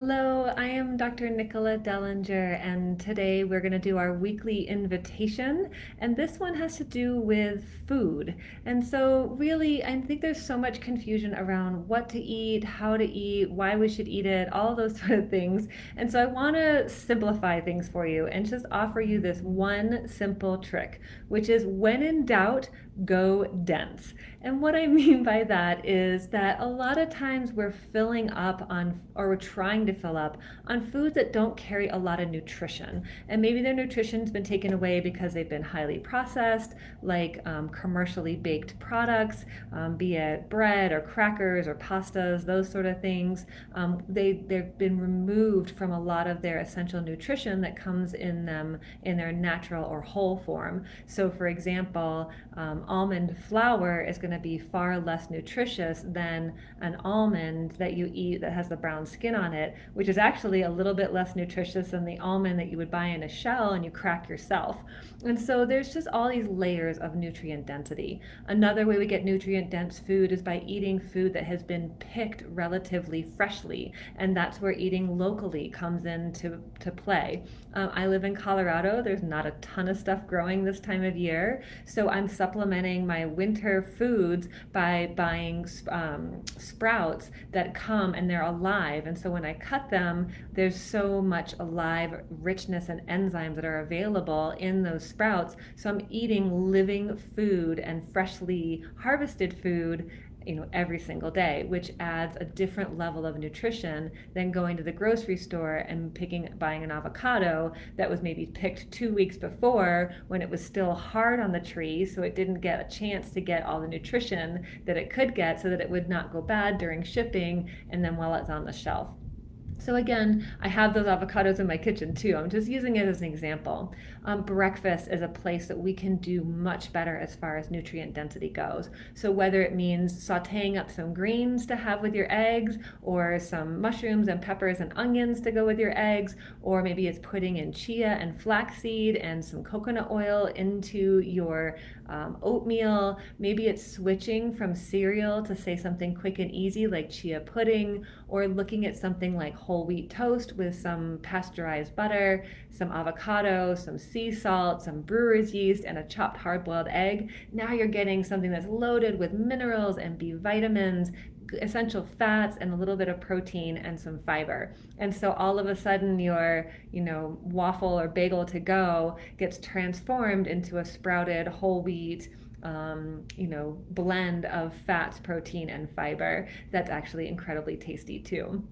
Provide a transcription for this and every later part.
Hello, I am Dr. Nicola Dellinger, and today we're going to do our weekly invitation. And this one has to do with food. And so, really, I think there's so much confusion around what to eat, how to eat, why we should eat it, all those sort of things. And so, I want to simplify things for you and just offer you this one simple trick, which is when in doubt, go dense. And what I mean by that is that a lot of times we're filling up on, or we're trying to fill up on foods that don't carry a lot of nutrition. And maybe their nutrition's been taken away because they've been highly processed, like commercially baked products, be it bread or crackers or pastas, those sort of things. They've been removed from a lot of their essential nutrition that comes in them in their natural or whole form. So, for example, almond flour is going to be far less nutritious than an almond that you eat that has the brown skin on it, which is actually a little bit less nutritious than the almond that you would buy in a shell and you crack yourself. And so there's just all these layers of nutrient density. Another way we get nutrient dense food is by eating food that has been picked relatively freshly, and that's where eating locally comes into play. I live in Colorado. There's not a ton of stuff growing this time of year, so I'm supplementing my winter foods by buying sprouts that come and they're alive. And so when I cut them, there's so much alive richness and enzymes that are available in those sprouts. So I'm eating living food and freshly harvested food every single day, which adds a different level of nutrition than going to the grocery store and buying an avocado that was maybe picked 2 weeks before when it was still hard on the tree, so it didn't get a chance to get all the nutrition that it could get so that it would not go bad during shipping and then while it's on the shelf. So again, I have those avocados in my kitchen too. I'm just using it as an example. Breakfast is a place that we can do much better as far as nutrient density goes. So whether it means sauteing up some greens to have with your eggs, or some mushrooms and peppers and onions to go with your eggs, or maybe it's putting in chia and flaxseed and some coconut oil into your oatmeal. Maybe it's switching from cereal to say something quick and easy like chia pudding, or looking at something like whole wheat toast with some pasteurized butter, some avocado, some sea salt, some brewer's yeast, and a chopped hard-boiled egg. Now you're getting something that's loaded with minerals and B vitamins, essential fats, and a little bit of protein and some fiber. And so all of a sudden your waffle or bagel to go gets transformed into a sprouted whole wheat blend of fats, protein, and fiber that's actually incredibly tasty too.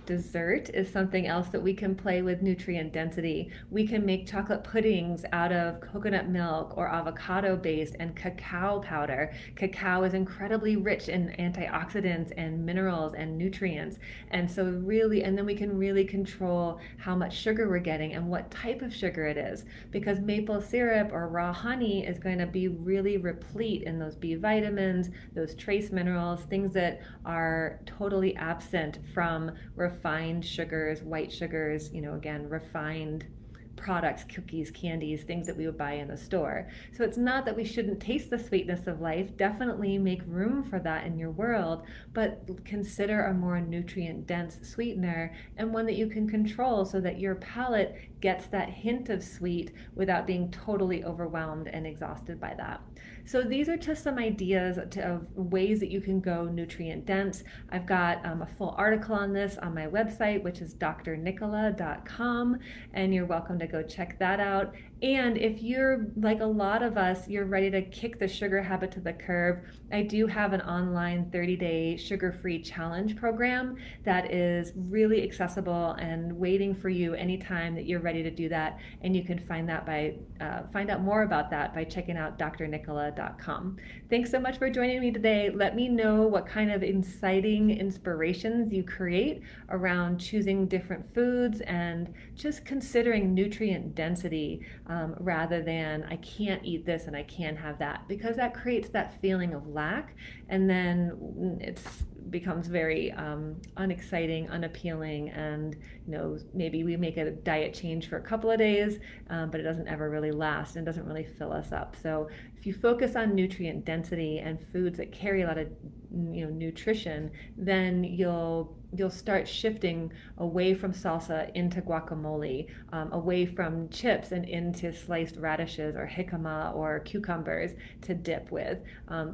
Dessert is something else that we can play with nutrient density. We can make chocolate puddings out of coconut milk or avocado based and cacao powder. Cacao is incredibly rich in antioxidants and minerals and nutrients. And so and then we can really control how much sugar we're getting and what type of sugar it is, because maple syrup or raw honey is going to be really replete in those B vitamins, those trace minerals, things that are totally absent from refined sugars, white sugars, again, refined products, cookies, candies, things that we would buy in the store. So it's not that we shouldn't taste the sweetness of life. Definitely make room for that in your world, but consider a more nutrient dense sweetener, and one that you can control so that your palate gets that hint of sweet without being totally overwhelmed and exhausted by that. So these are just some ideas of ways that you can go nutrient dense. I've got a full article on this on my website, which is drnicola.com, and you're welcome to go check that out. And if you're like a lot of us, you're ready to kick the sugar habit to the curb, I do have an online 30-day sugar-free challenge program that is really accessible and waiting for you anytime that you're ready to do that. And you can find out more about that by checking out drnicola.com. Thanks so much for joining me today. Let me know what kind of inciting inspirations you create around choosing different foods and just considering nutrient density, rather than I can't eat this and I can't have that, because that creates that feeling of lack, and then it becomes very unexciting, unappealing, and maybe we make a diet change for a couple of days, but it doesn't ever really last and doesn't really fill us up. So if you focus on nutrient density and foods that carry a lot of nutrition, then you'll you'll start shifting away from salsa into guacamole, away from chips and into sliced radishes or jicama or cucumbers to dip with.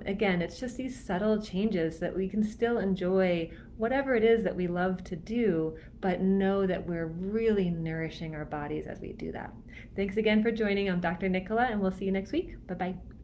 Again, it's just these subtle changes that we can still enjoy whatever it is that we love to do, but know that we're really nourishing our bodies as we do that. Thanks again for joining. I'm Dr. Nicola, and we'll see you next week. Bye bye.